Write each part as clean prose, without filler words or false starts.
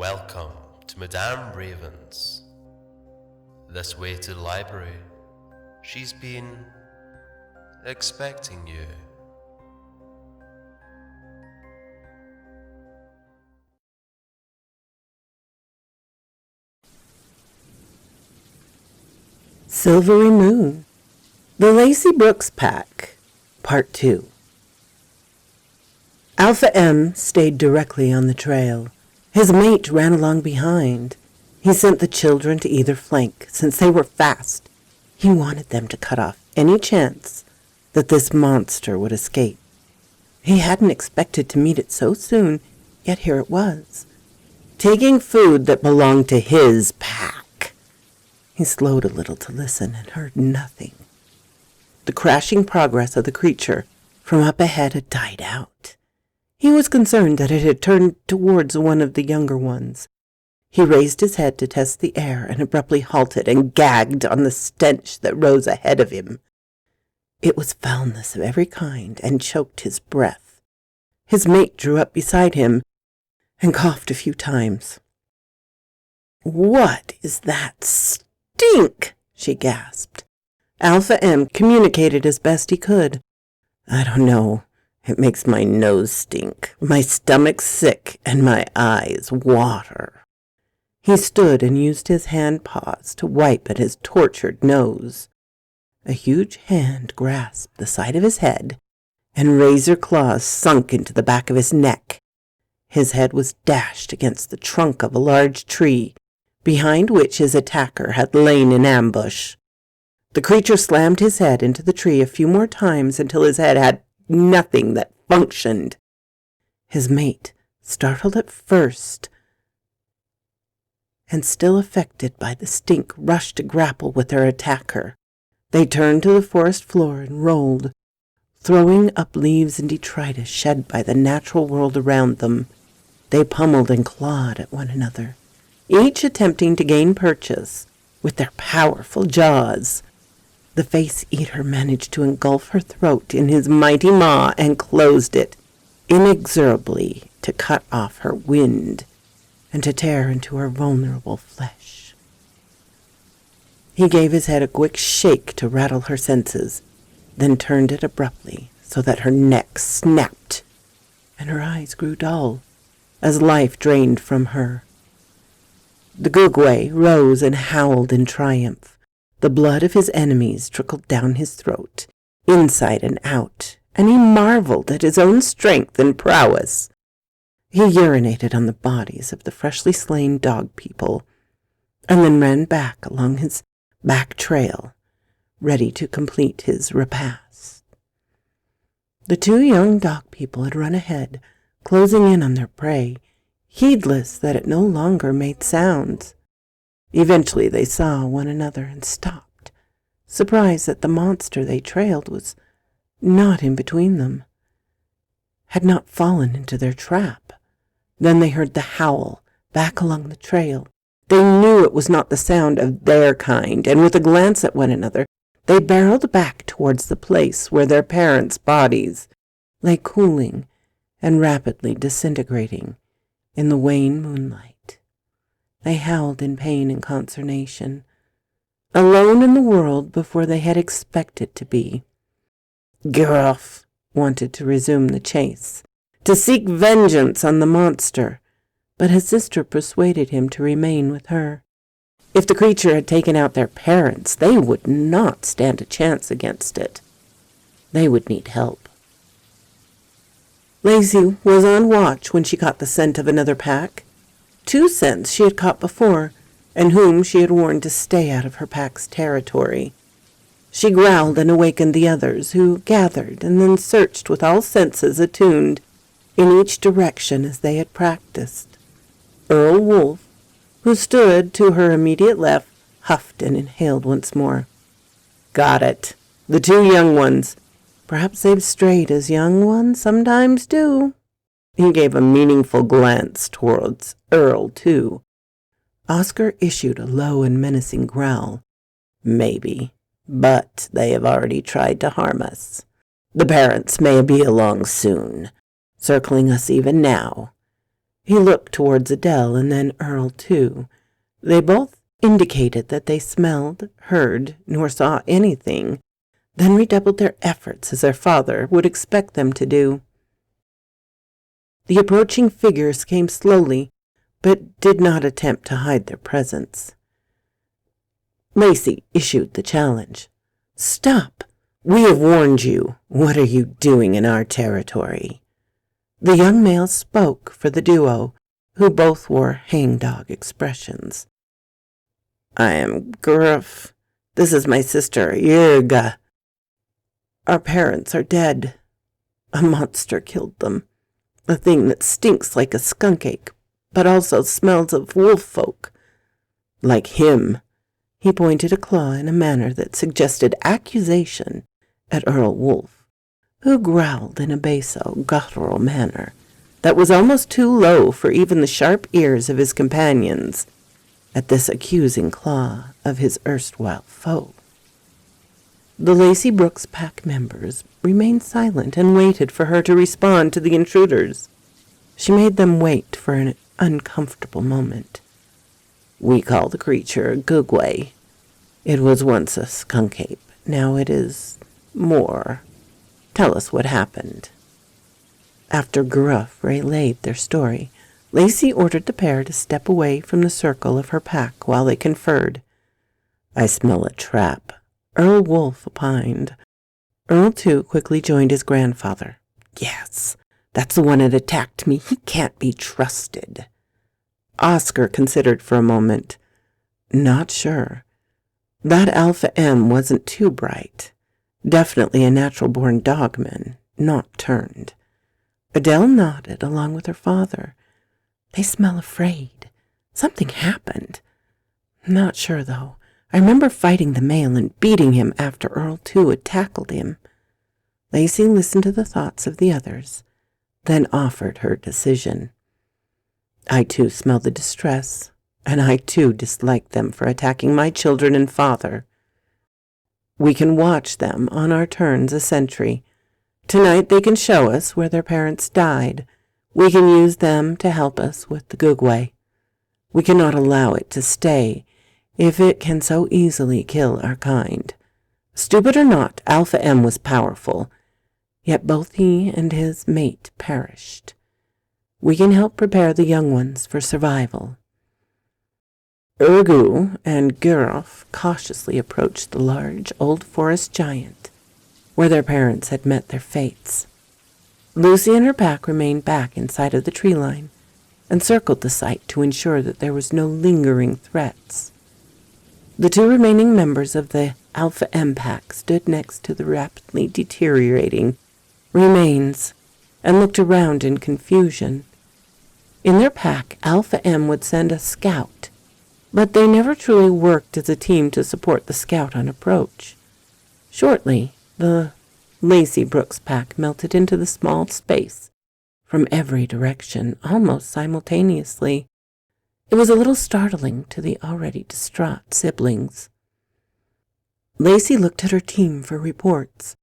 Welcome to Madame Raven's. This way to the library. She's been expecting you. Silvery Moon, The Lacy Brooks Pack, Part 2. Alpha M stayed directly on the trail. His mate ran along behind. He sent the children to either flank, since they were fast. He wanted them to cut off any chance that this monster would escape. He hadn't expected to meet it so soon, yet here it was, taking food that belonged to his pack. He slowed a little to listen and heard nothing. The crashing progress of the creature from up ahead had died out. He was concerned that it had turned towards one of the younger ones. He raised his head to test the air and abruptly halted and gagged on the stench that rose ahead of him. It was foulness of every kind and choked his breath. His mate drew up beside him and coughed a few times. "What is that stink?" she gasped. Alpha M communicated as best he could. "I don't know. It makes my nose stink, my stomach sick, and my eyes water." He stood and used his hand paws to wipe at his tortured nose. A huge hand grasped the side of his head, and razor claws sunk into the back of his neck. His head was dashed against the trunk of a large tree, behind which his attacker had lain in ambush. The creature slammed his head into the tree a few more times until his head had nothing that functioned. His mate, startled at first and still affected by the stink, rushed to grapple with their attacker. They turned to the forest floor and rolled, throwing up leaves and detritus shed by the natural world around them. They pummeled and clawed at one another, each attempting to gain purchase with their powerful jaws. The face-eater managed to engulf her throat in his mighty maw and closed it, inexorably to cut off her wind and to tear into her vulnerable flesh. He gave his head a quick shake to rattle her senses, then turned it abruptly so that her neck snapped and her eyes grew dull as life drained from her. The Gugwe rose and howled in triumph. The blood of his enemies trickled down his throat, inside and out, and he marveled at his own strength and prowess. He urinated on the bodies of the freshly slain dog people, and then ran back along his back trail, ready to complete his repast. The two young dog people had run ahead, closing in on their prey, heedless that it no longer made sounds. Eventually they saw one another and stopped, surprised that the monster they trailed was not in between them, had not fallen into their trap. Then they heard the howl back along the trail. They knew it was not the sound of their kind, and with a glance at one another, they barreled back towards the place where their parents' bodies lay cooling and rapidly disintegrating in the wan moonlight. They howled in pain and consternation, alone in the world before they had expected to be. Giraffe wanted to resume the chase, to seek vengeance on the monster, but his sister persuaded him to remain with her. If the creature had taken out their parents, they would not stand a chance against it. They would need help. Lacy was on watch when she caught the scent of another pack. Two scents she had caught before, and whom she had warned to stay out of her pack's territory. She growled and awakened the others, who gathered and then searched with all senses attuned in each direction as they had practiced. Earl Wolf, who stood to her immediate left, huffed and inhaled once more. "Got it. The two young ones. Perhaps they've strayed as young ones sometimes do." He gave a meaningful glance towards Earl, too. Oscar issued a low and menacing growl. "Maybe, but they have already tried to harm us. The parents may be along soon, circling us even now." He looked towards Adele and then Earl too. They both indicated that they smelled, heard, nor saw anything, then redoubled their efforts as their father would expect them to do. The approaching figures came slowly, but did not attempt to hide their presence. Lacy issued the challenge. "Stop! We have warned you. What are you doing in our territory?" The young male spoke for the duo, who both wore hangdog expressions. "I am Gruff. This is my sister, Yerga. Our parents are dead. A monster killed them. A thing that stinks like a skunk ache, but also smells of wolf folk. Like him." He pointed a claw in a manner that suggested accusation at Earl Wolf, who growled in a basso, guttural manner that was almost too low for even the sharp ears of his companions at this accusing claw of his erstwhile foe. The Lacy Brooks pack members remained silent and waited for her to respond to the intruders. She made them wait for an uncomfortable moment. "We call the creature a Gugway. It was once a skunk ape. Now it is more. Tell us what happened." After Gruff relayed their story, Lacy ordered the pair to step away from the circle of her pack while they conferred. "I smell a trap," Earl Wolf opined. Earl, too, quickly joined his grandfather. "Yes, that's the one that attacked me. He can't be trusted." Oscar considered for a moment. Not sure. That Alpha M wasn't too bright. Definitely a natural-born dogman, not turned. Adele nodded along with her father. "They smell afraid. Something happened. Not sure, though. I remember fighting the male and beating him after Earl, too, had tackled him." Lacy listened to the thoughts of the others, then offered her decision. "I, too, smell the distress, and I, too, dislike them for attacking my children and father. We can watch them on our turns a sentry. Tonight they can show us where their parents died. We can use them to help us with the Gugway. We cannot allow it to stay if it can so easily kill our kind. Stupid or not, Alpha M was powerful, yet both he and his mate perished. We can help prepare the young ones for survival." Urgu and Guroff cautiously approached the large old forest giant, where their parents had met their fates. Lucy and her pack remained back inside of the tree line and circled the site to ensure that there was no lingering threats. The two remaining members of the Alpha M pack stood next to the rapidly deteriorating remains and looked around in confusion. In their pack, Alpha M would send a scout, but they never truly worked as a team to support the scout on approach. Shortly, the Lacy Brooks pack melted into the small space from every direction, almost simultaneously. It was a little startling to the already distraught siblings. Lacy looked at her team for reports.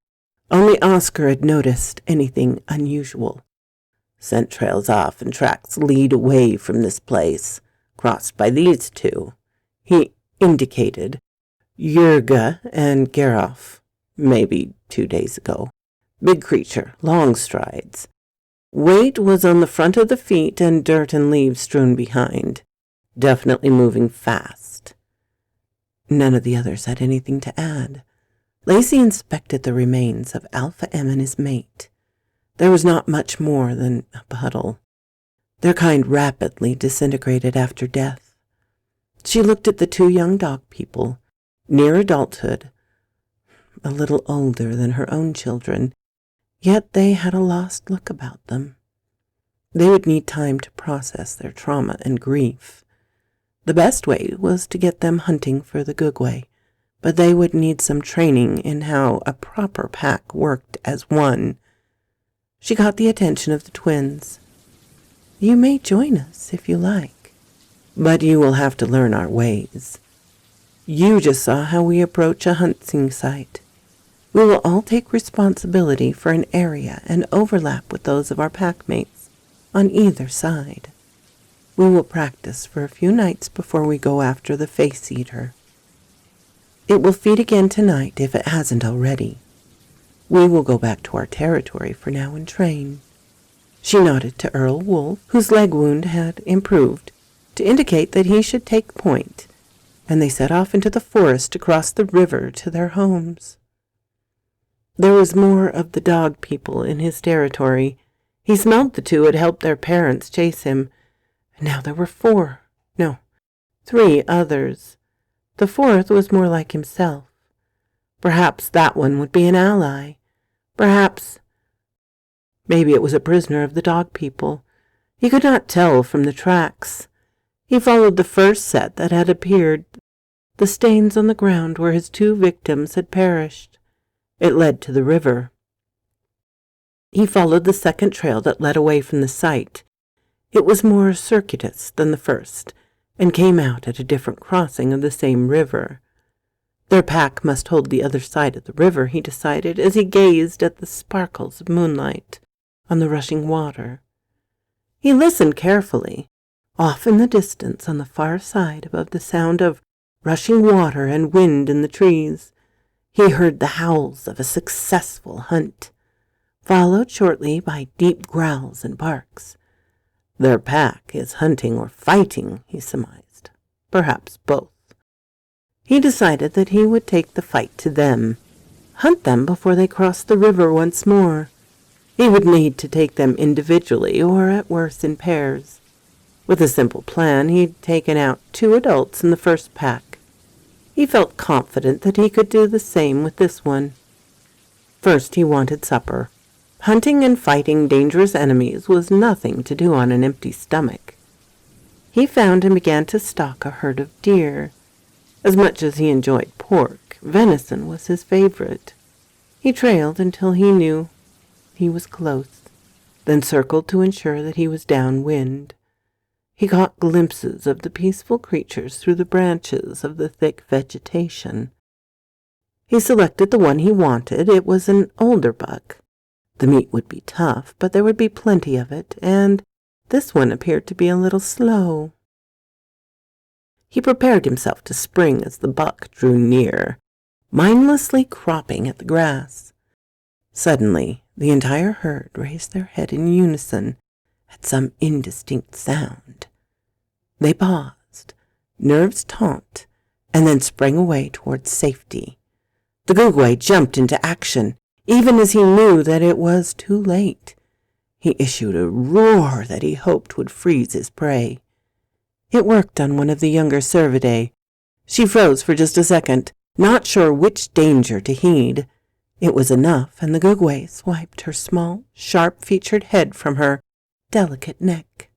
Only Oscar had noticed anything unusual. "Scent trails off and tracks lead away from this place, crossed by these two." He indicated Yerga and Guroff, maybe 2 days ago. "Big creature, long strides. Weight was on the front of the feet and dirt and leaves strewn behind. Definitely moving fast." None of the others had anything to add. Lacy inspected the remains of Alpha M and his mate. There was not much more than a puddle. Their kind rapidly disintegrated after death. She looked at the two young dog people, near adulthood, a little older than her own children, yet they had a lost look about them. They would need time to process their trauma and grief. The best way was to get them hunting for the Gugway, but they would need some training in how a proper pack worked as one. She caught the attention of the twins. "You may join us if you like, but you will have to learn our ways. You just saw how we approach a hunting site. We will all take responsibility for an area and overlap with those of our packmates on either side." We will practice for a few nights before we go after the face eater. It will feed again tonight if it hasn't already. We will go back to our territory for now and train." She nodded to Earl Wolf, whose leg wound had improved, to indicate that he should take point, and they set off into the forest across the river to their homes. There was more of the dog people in his territory. He smelled the two had helped their parents chase him, and now there were 3 others. The 4th was more like himself. Perhaps that one would be an ally. Maybe it was a prisoner of the dog people. He could not tell from the tracks. He followed the first set that had appeared, the stains on the ground where his 2 victims had perished. It led to the river. He followed the second trail that led away from the site. It was more circuitous than the first, and came out at a different crossing of the same river. Their pack must hold the other side of the river, he decided, as he gazed at the sparkles of moonlight on the rushing water. He listened carefully. Off in the distance on the far side, above the sound of rushing water and wind in the trees, he heard the howls of a successful hunt, followed shortly by deep growls and barks. Their pack is hunting or fighting, he surmised. Perhaps both. He decided that he would take the fight to them, hunt them before they crossed the river once more. He would need to take them individually or at worst in pairs. With a simple plan, he'd taken out 2 adults in the first pack. He felt confident that he could do the same with this one. First, he wanted supper. Hunting and fighting dangerous enemies was nothing to do on an empty stomach. He found and began to stalk a herd of deer. As much as he enjoyed pork, venison was his favorite. He trailed until he knew he was close, then circled to ensure that he was downwind. He caught glimpses of the peaceful creatures through the branches of the thick vegetation. He selected the one he wanted. It was an older buck. The meat would be tough, but there would be plenty of it, and this one appeared to be a little slow. He prepared himself to spring as the buck drew near, mindlessly cropping at the grass. Suddenly, the entire herd raised their head in unison at some indistinct sound. They paused, nerves taut, and then sprang away towards safety. The Gugwe jumped into action, even as he knew that it was too late. He issued a roar that he hoped would freeze his prey. It worked on one of the younger Cervidae. She froze for just a second, not sure which danger to heed. It was enough, and the Gugwe swiped her small, sharp-featured head from her delicate neck.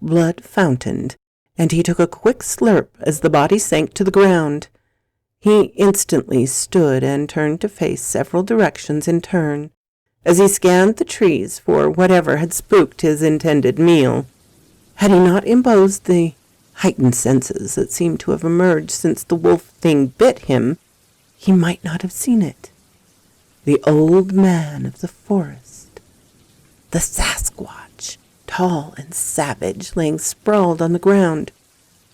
Blood fountained, and he took a quick slurp as the body sank to the ground. He instantly stood and turned to face several directions in turn, as he scanned the trees for whatever had spooked his intended meal. Had he not imposed the heightened senses that seemed to have emerged since the wolf thing bit him, he might not have seen it. The old man of the forest, the Sasquatch, tall and savage, laying sprawled on the ground,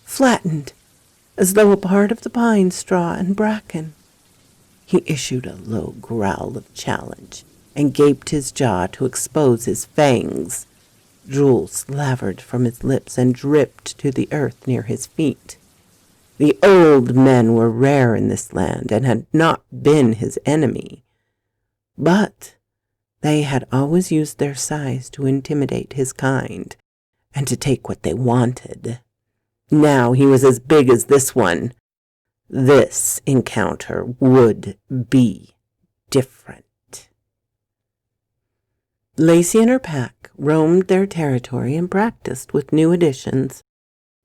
flattened, as though a part of the pine straw and bracken. He issued a low growl of challenge and gaped his jaw to expose his fangs. Drool slavered from his lips and dripped to the earth near his feet. The old men were rare in this land and had not been his enemy, but they had always used their size to intimidate his kind and to take what they wanted. Now he was as big as this one. This encounter would be different. Lacy and her pack roamed their territory and practiced with new additions.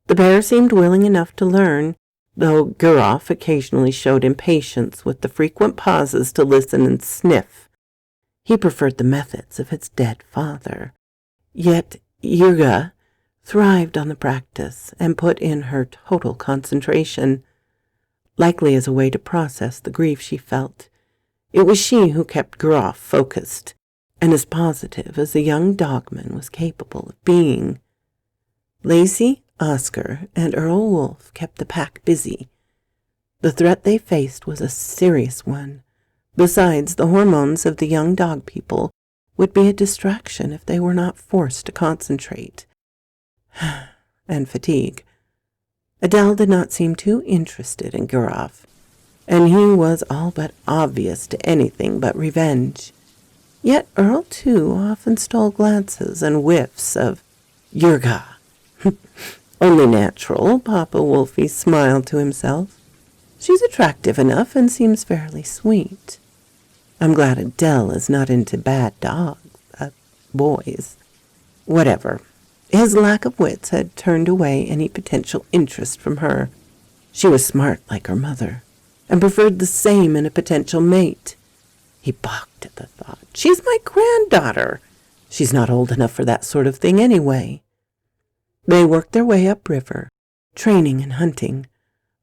The bear seemed willing enough to learn, though Guroff occasionally showed impatience with the frequent pauses to listen and sniff. He preferred the methods of its dead father. Yet Yurga thrived on the practice and put in her total concentration, likely as a way to process the grief she felt. It was she who kept Guroff focused and as positive as the young dogman was capable of being. Lacy, Oscar, and Earl Wolf kept the pack busy. The threat they faced was a serious one. Besides, the hormones of the young dog people would be a distraction if they were not forced to concentrate. And fatigue. Adele did not seem too interested in Gurav, and he was all but obvious to anything but revenge. Yet Earl, too, often stole glances and whiffs of Yurga. Only natural, Papa Wolfie smiled to himself. She's attractive enough and seems fairly sweet. I'm glad Adele is not into bad boys. Whatever. His lack of wits had turned away any potential interest from her. She was smart like her mother, and preferred the same in a potential mate. He balked at the thought. She's my granddaughter. She's not old enough for that sort of thing anyway. They worked their way upriver, training and hunting,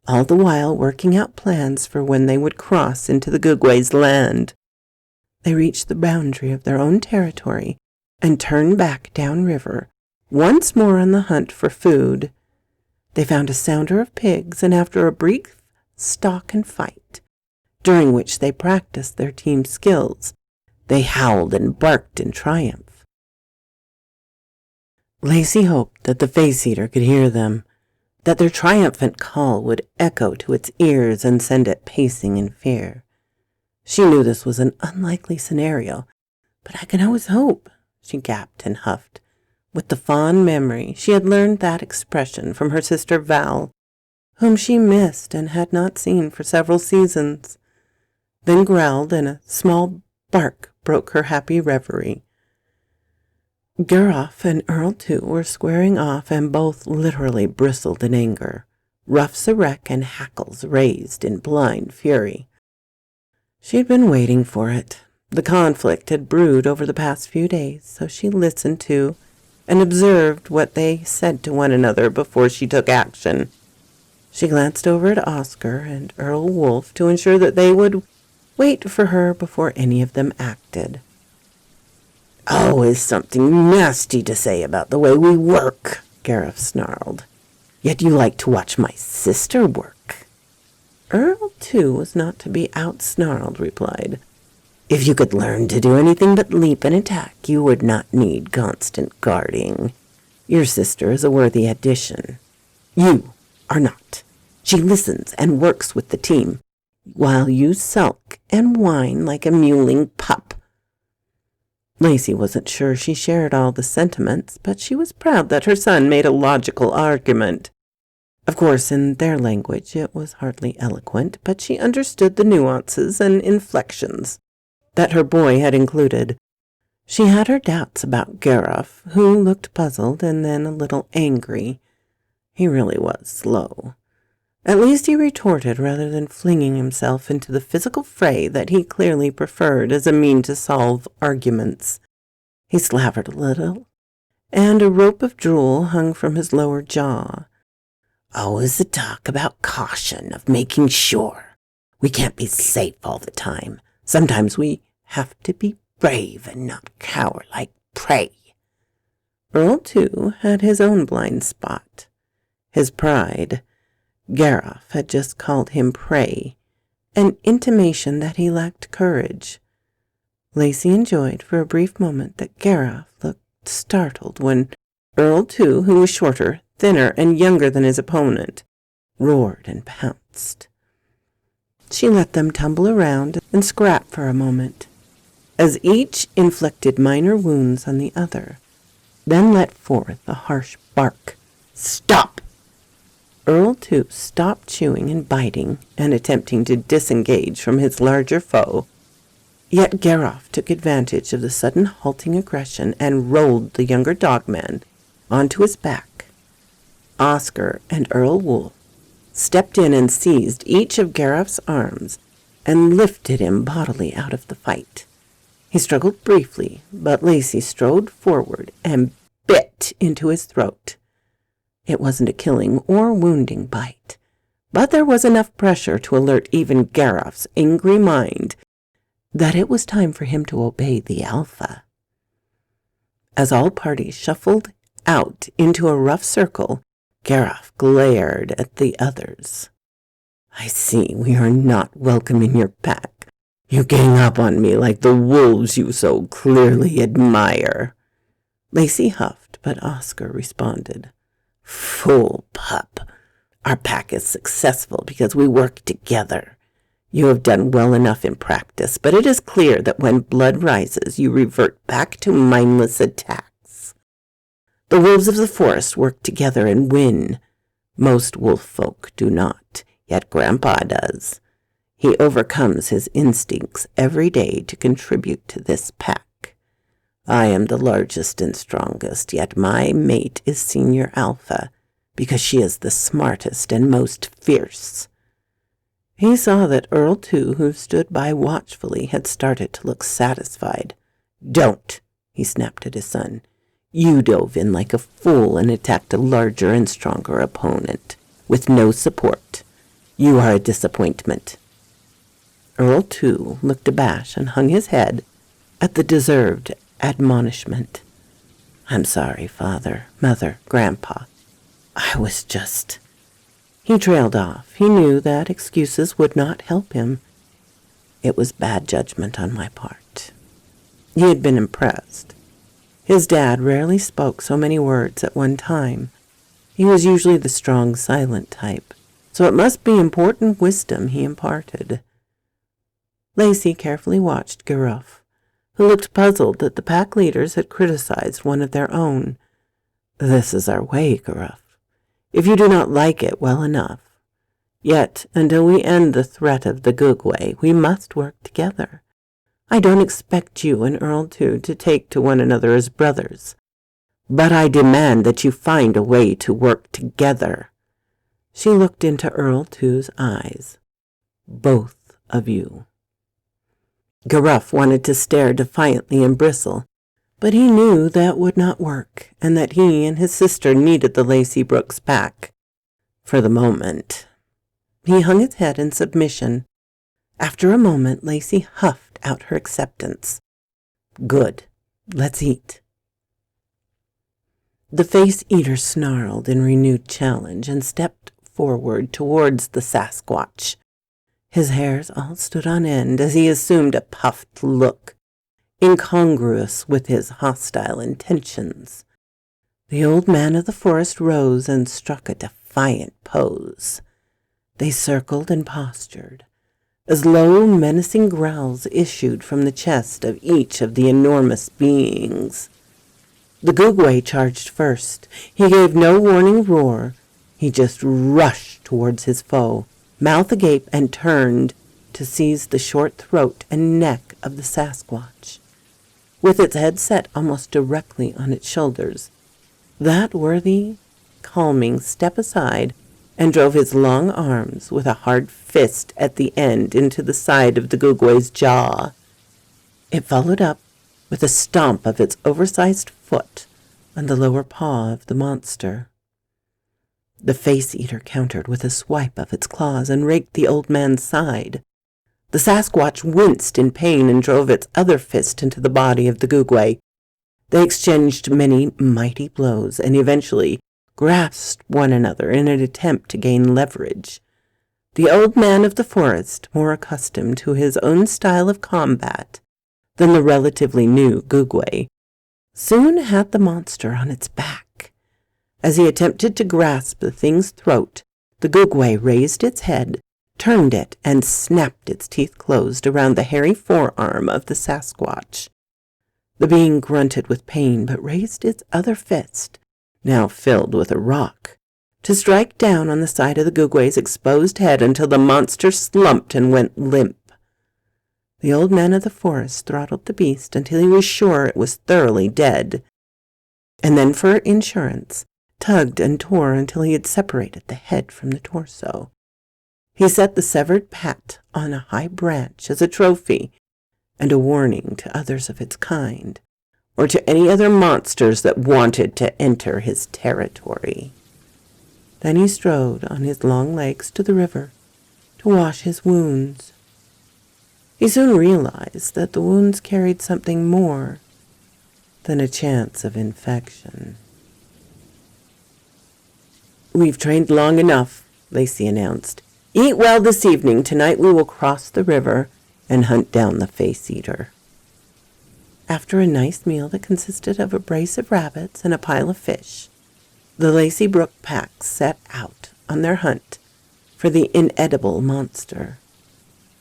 all the while working out plans for when they would cross into the Gugway's land. They reached the boundary of their own territory and turned back downriver, once more on the hunt for food. They found a sounder of pigs, and after a brief stalk and fight, during which they practiced their team skills, they howled and barked in triumph. Lacy hoped that the face-eater could hear them, that their triumphant call would echo to its ears and send it pacing in fear. She knew this was an unlikely scenario, but I can always hope, she gasped and huffed. With the fond memory, she had learned that expression from her sister Val, whom she missed and had not seen for several seasons, then growled, and a small bark broke her happy reverie. Gurav and Earl, too, were squaring off, and both literally bristled in anger, ruffs erect and hackles raised in blind fury. She had been waiting for it. The conflict had brewed over the past few days, so she listened to and observed what they said to one another before she took action. She glanced over at Oscar and Earl Wolf to ensure that they would wait for her before any of them acted. Always something nasty to say about the way we work, Gareth snarled. Yet you like to watch my sister work. Earl, too, was not to be out-snarled, replied. If you could learn to do anything but leap and attack, you would not need constant guarding. Your sister is a worthy addition. You are not. She listens and works with the team, while you sulk and whine like a mewling pup. Lacy wasn't sure she shared all the sentiments, but she was proud that her son made a logical argument. Of course, in their language it was hardly eloquent, but she understood the nuances and inflections that her boy had included. She had her doubts about Gurav, who looked puzzled and then a little angry. He really was slow. At least he retorted rather than flinging himself into the physical fray that he clearly preferred as a mean to solve arguments. He slavered a little, and a rope of drool hung from his lower jaw. Always the talk about caution, of making sure. We can't be safe all the time. Sometimes we have to be brave and not cower like prey. Earl, too, had his own blind spot. His pride. Gurav had just called him prey, an intimation that he lacked courage. Lacy enjoyed for a brief moment that Gurav looked startled when Earl, too, who was shorter, thinner, and younger than his opponent, roared and pounced. She let them tumble around and scrap for a moment, as each inflicted minor wounds on the other, then let forth a harsh bark. Stop! Earl, too, stopped chewing and biting and attempting to disengage from his larger foe. Yet Gurav took advantage of the sudden halting aggression and rolled the younger dogman onto his back. Oscar and Earl Wolf stepped in and seized each of Gurav's arms and lifted him bodily out of the fight. He struggled briefly, but Lacy strode forward and bit into his throat. It wasn't a killing or wounding bite, but there was enough pressure to alert even Gurav's angry mind that it was time for him to obey the alpha. As all parties shuffled Out into a rough circle, Gareth glared at the others. I see we are not welcome in your pack. You gang up on me like the wolves you so clearly admire. Lacy huffed, but Oscar responded. Fool pup. Our pack is successful because we work together. You have done well enough in practice, but it is clear that when blood rises, you revert back to mindless attacks. The wolves of the forest work together and win. Most wolf folk do not, yet Grandpa does. He overcomes his instincts every day to contribute to this pack. I am the largest and strongest, yet my mate is Senior Alpha, because she is the smartest and most fierce. He saw that Earl, too, who stood by watchfully, had started to look satisfied. Don't, he snapped at his son. You dove in like a fool and attacked a larger and stronger opponent, with no support. You are a disappointment. Earl, too, looked abashed and hung his head at the deserved admonishment. I'm sorry, Father, Mother, Grandpa. I was just... He trailed off. He knew that excuses would not help him. It was bad judgment on my part. He had been impressed. His dad rarely spoke so many words at one time. He was usually the strong, silent type, so it must be important wisdom he imparted. Lacy carefully watched Gareth, who looked puzzled that the pack leaders had criticized one of their own. This is our way, Gareth. If you do not like it, well enough. Yet, until we end the threat of the Gugway, we must work together. I don't expect you and Earl, too, to take to one another as brothers. But I demand that you find a way to work together. She looked into Earl, too,'s eyes. Both of you. Gareth wanted to stare defiantly and bristle, but he knew that would not work, and that he and his sister needed the Lacy Brooks pack. For the moment. He hung his head in submission. After a moment, Lacy huffed out her acceptance. Good. Let's eat. The face eater snarled in renewed challenge and stepped forward towards the Sasquatch. His hairs all stood on end as he assumed a puffed look, incongruous with his hostile intentions. The old man of the forest rose and struck a defiant pose. They circled and postured, as low, menacing growls issued from the chest of each of the enormous beings. The Gugway charged first. He gave no warning roar. He just rushed towards his foe, mouth agape, and turned to seize the short throat and neck of the Sasquatch. With its head set almost directly on its shoulders, that worthy, calming, stepped aside and drove his long arms with a hard fist at the end into the side of the Gugway's jaw. It followed up with a stomp of its oversized foot on the lower paw of the monster. The face-eater countered with a swipe of its claws and raked the old man's side. The Sasquatch winced in pain and drove its other fist into the body of the Gugway. They exchanged many mighty blows and eventually grasped one another in an attempt to gain leverage. The old man of the forest, more accustomed to his own style of combat than the relatively new Gugway, soon had the monster on its back. As he attempted to grasp the thing's throat, the Gugway raised its head, turned it, and snapped its teeth closed around the hairy forearm of the Sasquatch. The being grunted with pain, but raised its other fist, now filled with a rock, to strike down on the side of the Gugway's exposed head until the monster slumped and went limp. The old man of the forest throttled the beast until he was sure it was thoroughly dead, and then for insurance tugged and tore until he had separated the head from the torso. He set the severed pat on a high branch as a trophy and a warning to others of its kind, or to any other monsters that wanted to enter his territory. Then he strode on his long legs to the river to wash his wounds. He soon realized that the wounds carried something more than a chance of infection. "We've trained long enough," Lacy announced. "Eat well this evening. Tonight we will cross the river and hunt down the face-eater." After a nice meal that consisted of a brace of rabbits and a pile of fish, the Lacy Brook pack set out on their hunt for the inedible monster.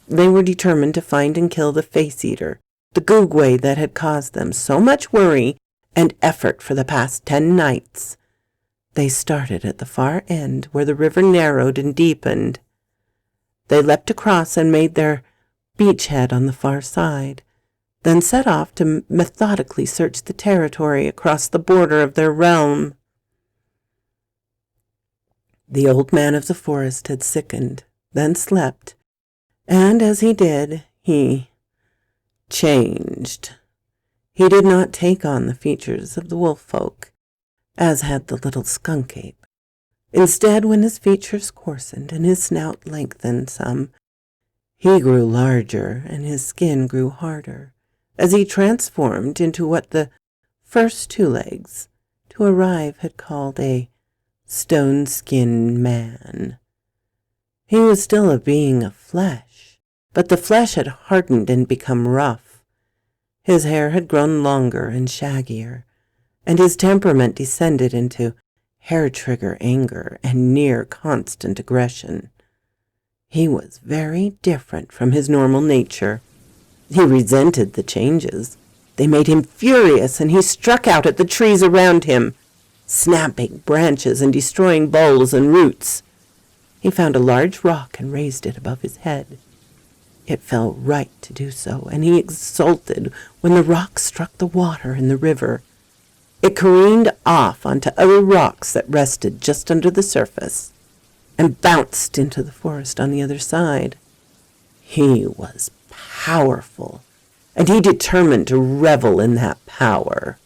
They were determined to find and kill the face-eater, the googway that had caused them so much worry and effort for the past 10 nights. They started at the far end where the river narrowed and deepened. They leapt across and made their beachhead on the far side, then set off to methodically search the territory across the border of their realm. The old man of the forest had sickened, then slept, and as he did, he changed. He did not take on the features of the wolf folk, as had the little skunk ape. Instead, when his features coarsened and his snout lengthened some, he grew larger and his skin grew harder, as he transformed into what the first 2 legs to arrive had called a stone-skinned man. He was still a being of flesh, but the flesh had hardened and become rough. His hair had grown longer and shaggier, and his temperament descended into hair-trigger anger and near-constant aggression. He was very different from his normal nature. He resented the changes. They made him furious, and he struck out at the trees around him, snapping branches and destroying boles and roots. He found a large rock and raised it above his head. It felt right to do so, and he exulted when the rock struck the water in the river. It careened off onto other rocks that rested just under the surface and bounced into the forest on the other side. He was powerful, and he determined to revel in that power.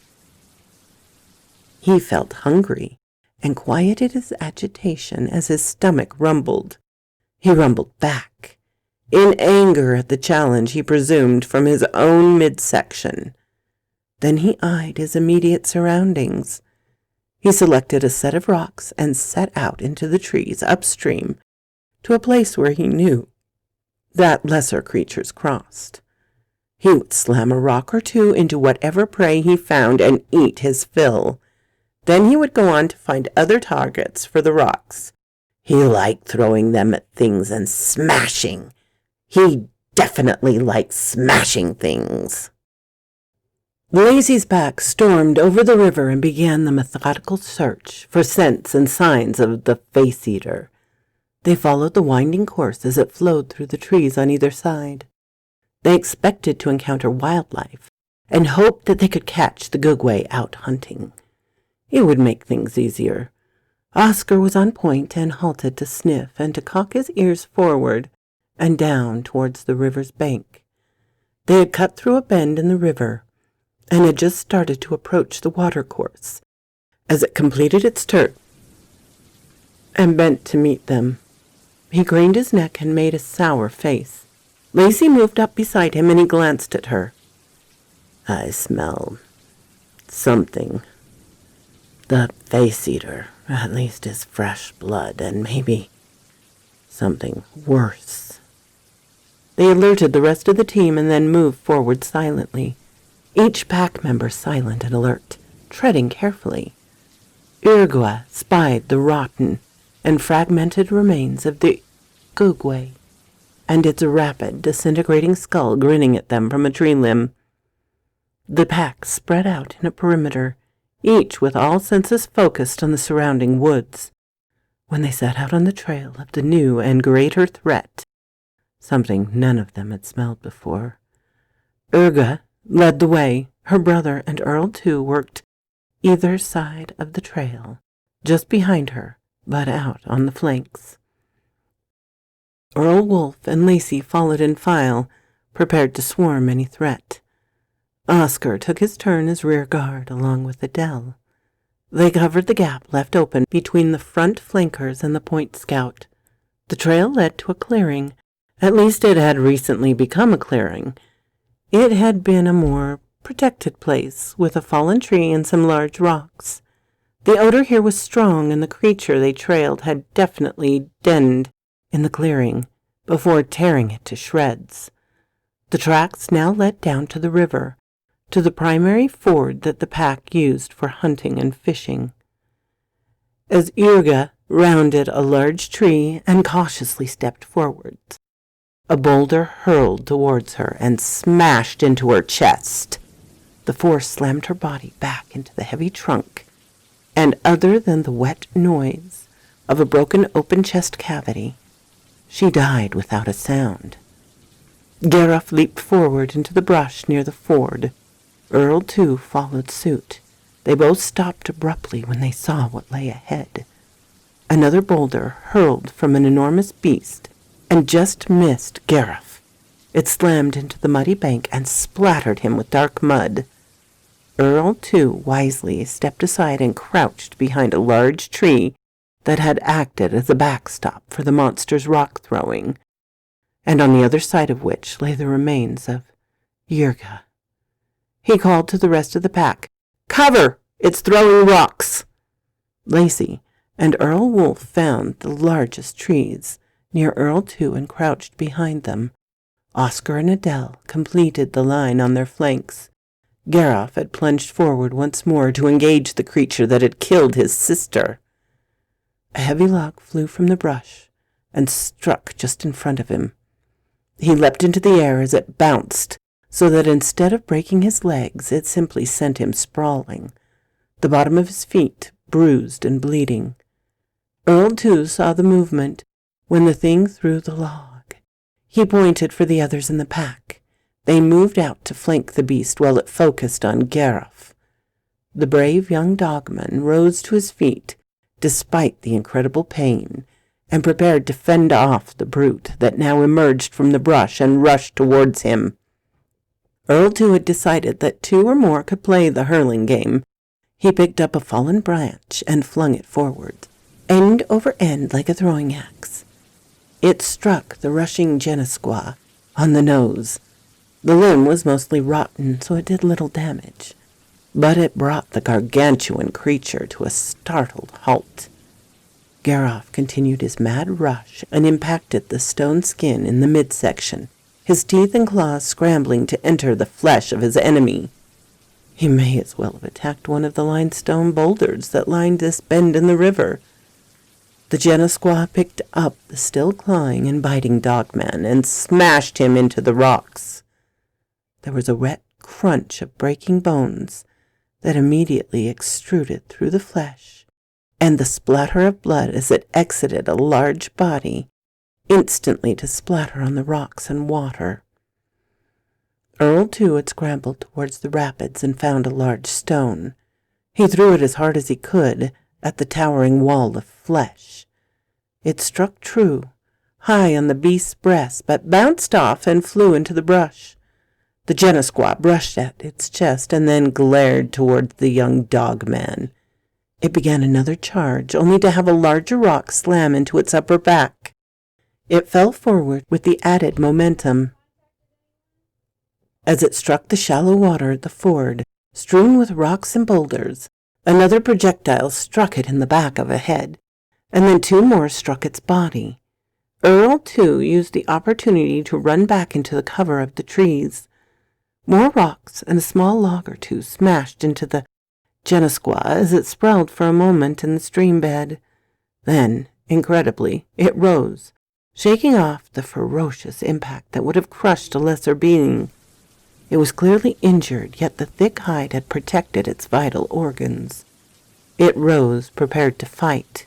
He felt hungry and quieted his agitation as his stomach rumbled. He rumbled back, in anger at the challenge he presumed from his own midsection. Then he eyed his immediate surroundings. He selected a set of rocks and set out into the trees upstream to a place where he knew that lesser creatures crossed. He would slam a rock or 2 into whatever prey he found and eat his fill. Then he would go on to find other targets for the rocks. He liked throwing them at things and smashing. He definitely liked smashing things. Lacy's pack stormed over the river and began the methodical search for scents and signs of the face-eater. They followed the winding course as it flowed through the trees on either side. They expected to encounter wildlife and hoped that they could catch the googway out hunting. It would make things easier. Oscar was on point and halted to sniff and to cock his ears forward and down towards the river's bank. They had cut through a bend in the river and had just started to approach the watercourse as it completed its turn and bent to meet them. He craned his neck and made a sour face. Lacy moved up beside him and he glanced at her. "I smell something. The face-eater, at least, is fresh blood, and maybe something worse." They alerted the rest of the team and then moved forward silently, each pack member silent and alert, treading carefully. Uruguay spied the rotten and fragmented remains of the googway and its rapid disintegrating skull grinning at them from a tree limb. The pack spread out in a perimeter, each with all senses focused on the surrounding woods. When they set out on the trail of the new and greater threat, something none of them had smelled before, Urga led the way. Her brother and Earl, too, worked either side of the trail, just behind her, but out on the flanks. Earl Wolf and Lacy followed in file, prepared to swarm any threat. Oscar took his turn as rear guard along with Adele. They covered the gap left open between the front flankers and the point scout. The trail led to a clearing. At least it had recently become a clearing. It had been a more protected place with a fallen tree and some large rocks. The odor here was strong, and the creature they trailed had definitely denned in the clearing before tearing it to shreds. The tracks now led down to the river, to the primary ford that the pack used for hunting and fishing. As Urga rounded a large tree and cautiously stepped forwards, a boulder hurled towards her and smashed into her chest. The force slammed her body back into the heavy trunk, and other than the wet noise of a broken open chest cavity, she died without a sound. Gareth leaped forward into the brush near the ford. Earl, too, followed suit. They both stopped abruptly when they saw what lay ahead. Another boulder hurled from an enormous beast and just missed Gareth. It slammed into the muddy bank and splattered him with dark mud. Earl, too, wisely stepped aside and crouched behind a large tree that had acted as a backstop for the monster's rock throwing, and on the other side of which lay the remains of Urga. He called to the rest of the pack, "Cover! It's throwing rocks!" Lacy and Earl Wolf found the largest trees near Earl, too, and crouched behind them. Oscar and Adele completed the line on their flanks. Gareth had plunged forward once more to engage the creature that had killed his sister. A heavy log flew from the brush and struck just in front of him. He leapt into the air as it bounced, so that instead of breaking his legs, it simply sent him sprawling, the bottom of his feet bruised and bleeding. Earl, too, saw the movement when the thing threw the log. He pointed for the others in the pack. They moved out to flank the beast while it focused on Gareth. The brave young dogman rose to his feet despite the incredible pain, and prepared to fend off the brute that now emerged from the brush and rushed towards him. Earl, too, had decided that two or more could play the hurling game. He picked up a fallen branch and flung it forward, end over end like a throwing axe. It struck the rushing Genesqua on the nose. The limb was mostly rotten, so it did little damage, but it brought the gargantuan creature to a startled halt. Gareth continued his mad rush and impacted the stone skin in the midsection, his teeth and claws scrambling to enter the flesh of his enemy. He may as well have attacked one of the limestone boulders that lined this bend in the river. The Genesqua picked up the still clawing and biting dogman and smashed him into the rocks. There was a wet crunch of breaking bones that immediately extruded through the flesh, and the splatter of blood as it exited a large body, instantly to splatter on the rocks and water. Earl, too, had scrambled towards the rapids and found a large stone. He threw it as hard as he could at the towering wall of flesh. It struck true, high on the beast's breast, but bounced off and flew into the brush. The Genesqua brushed at its chest and then glared towards the young dogman. It began another charge, only to have a larger rock slam into its upper back. It fell forward with the added momentum. As it struck the shallow water at the ford, strewn with rocks and boulders, another projectile struck it in the back of the head, and then two more struck its body. Earl, too, used the opportunity to run back into the cover of the trees. More rocks and a small log or two smashed into the Genesqua as it sprawled for a moment in the stream bed. Then, incredibly, it rose, shaking off the ferocious impact that would have crushed a lesser being. It was clearly injured, yet the thick hide had protected its vital organs. It rose, prepared to fight.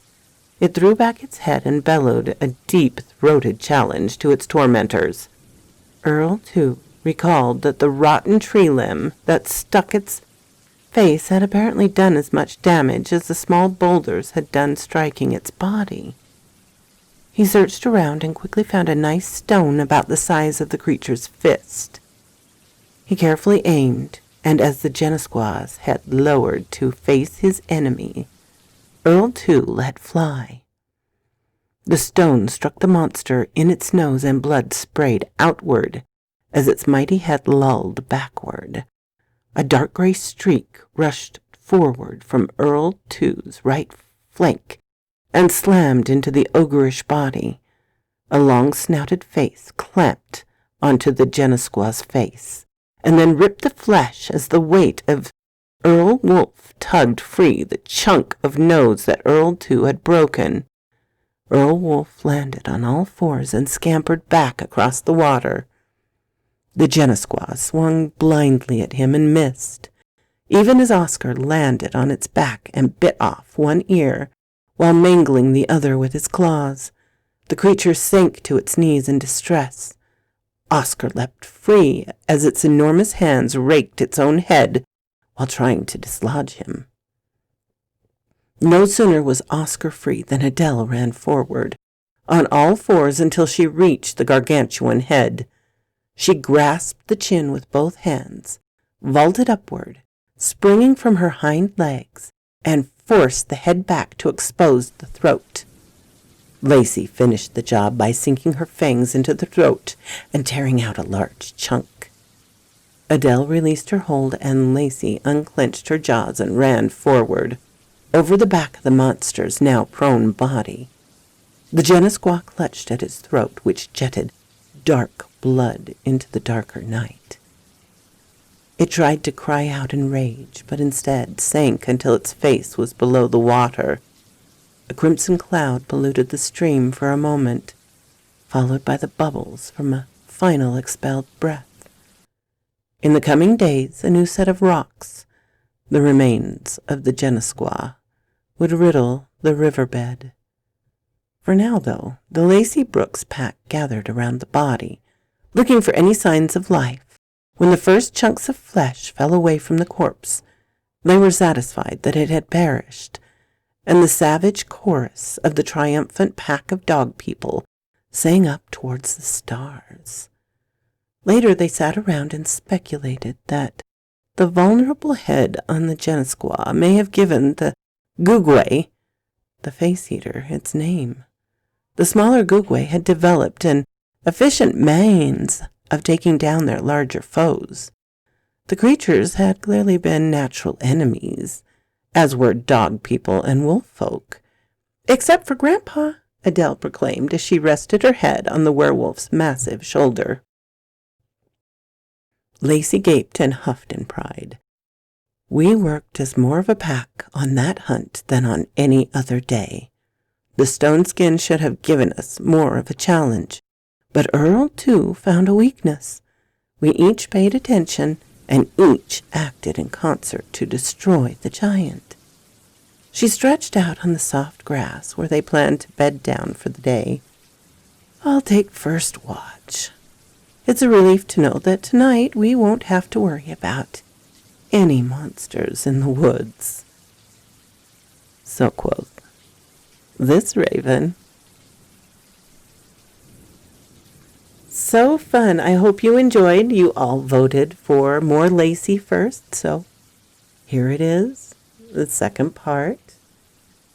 It threw back its head and bellowed a deep-throated challenge to its tormentors. Earl, too, recalled that the rotten tree limb that stuck its face had apparently done as much damage as the small boulders had done striking its body. He searched around and quickly found a nice stone about the size of the creature's fist. He carefully aimed, and as the Genesqua's head lowered to face his enemy, Earl, too, let fly. The stone struck the monster in its nose and blood sprayed outward as its mighty head lolled backward. A dark gray streak rushed forward from Earl 2's right flank and slammed into the ogreish body. A long-snouted face clamped onto the Genesqua's face, and then ripped the flesh as the weight of Earl Wolf tugged free the chunk of nose that Earl 2 had broken. Earl Wolf landed on all fours and scampered back across the water. The Genesqua swung blindly at him and missed, even as Oscar landed on its back and bit off one ear while mangling the other with his claws. The creature sank to its knees in distress. Oscar leapt free as its enormous hands raked its own head while trying to dislodge him. No sooner was Oscar free than Adele ran forward, on all fours until she reached the gargantuan head. She grasped the chin with both hands, vaulted upward, springing from her hind legs, and forced the head back to expose the throat. Lacy finished the job by sinking her fangs into the throat and tearing out a large chunk. Adele released her hold, and Lacy unclenched her jaws and ran forward, over the back of the monster's now prone body. The Genesqua clutched at its throat, which jetted dark blood into the darker night. It tried to cry out in rage, but instead sank until its face was below the water. A crimson cloud polluted the stream for a moment, followed by the bubbles from a final expelled breath. In the coming days, a new set of rocks, the remains of the Genesqua, would riddle the riverbed. For now, though, the Lacy Brooks pack gathered around the body, looking for any signs of life. When the first chunks of flesh fell away from the corpse, they were satisfied that it had perished, and the savage chorus of the triumphant pack of dog people sang up towards the stars. Later they sat around and speculated that the vulnerable head on the Genesqua may have given the Gugwe, the face-eater, its name. The smaller Gugwe had developed an efficient means of taking down their larger foes. The creatures had clearly been natural enemies, as were dog people and wolf folk. Except for Grandpa, Adele proclaimed as she rested her head on the werewolf's massive shoulder. Lacy gaped and huffed in pride. We worked as more of a pack on that hunt than on any other day. The stone skin should have given us more of a challenge, but Earl, too, found a weakness. We each paid attention, and each acted in concert to destroy the giant. She stretched out on the soft grass where they planned to bed down for the day. I'll take first watch. It's a relief to know that tonight we won't have to worry about any monsters in the woods. So quoth this raven. So fun. I hope you enjoyed. You all voted for more Lacy first, so here it is, the second part.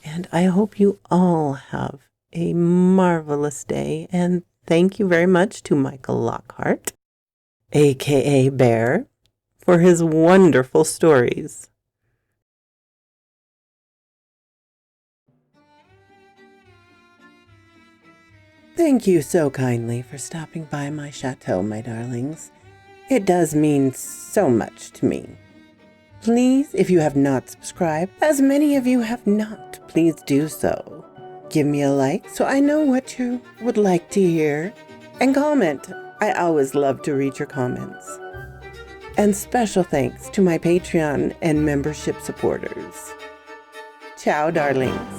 And I hope you all have a marvelous day. And thank you very much to Michael Lockhart, a.k.a. Bear, for his wonderful stories. Thank you so kindly for stopping by my chateau, my darlings. It does mean so much to me. Please, if you have not subscribed, as many of you have not, please do so. Give me a like so I know what you would like to hear. And comment. I always love to read your comments. And special thanks to my Patreon and membership supporters. Ciao, darlings.